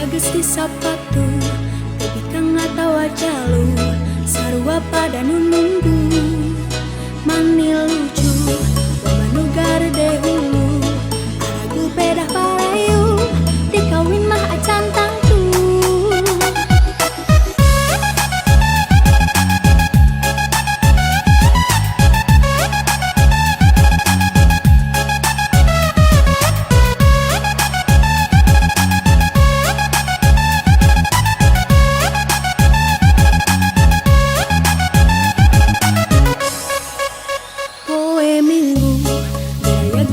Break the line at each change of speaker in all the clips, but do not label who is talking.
Gesti sapatu tapi kang ngatawa jalu sarua pada nununggu mani lucu pemanugar dehulu aragu pedah parayu dikawin mah acan tangtu.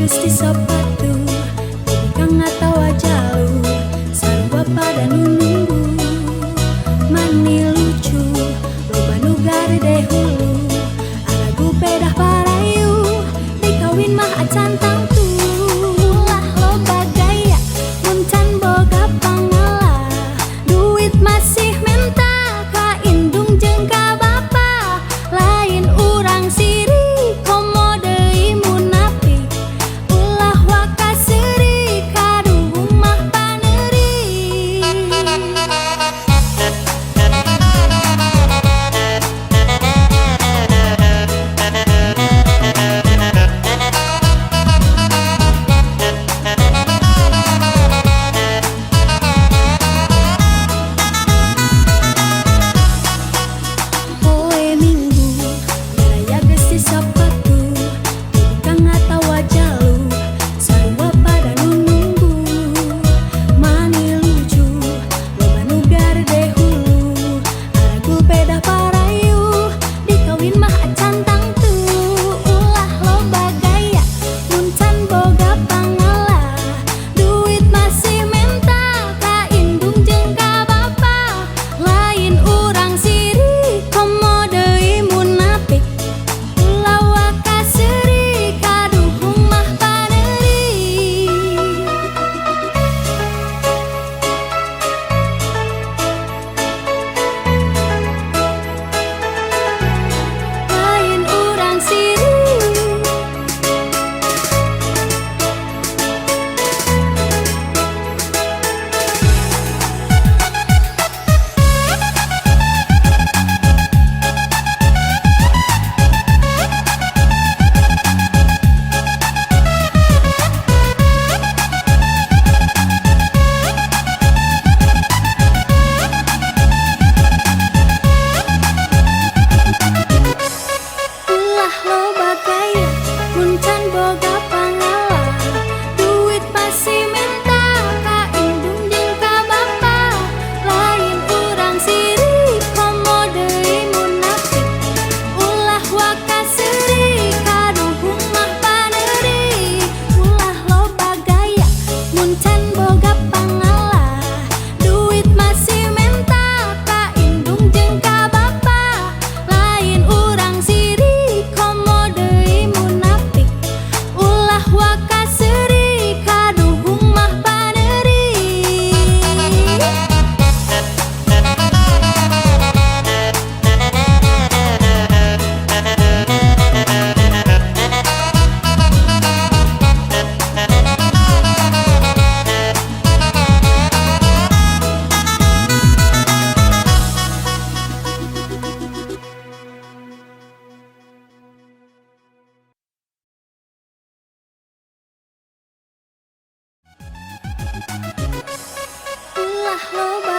Gesti sapatu tapi kang ngatawa jalu sarua pada nununggu mani lucu loba nugar dehulu aragu pedah parayu dikawin mah acan tangtu. Ulah loba gaya muncan boga pangala duit masih menta ka indung jeung ka bapa lain urang siri komo deui munafik. Ulah loba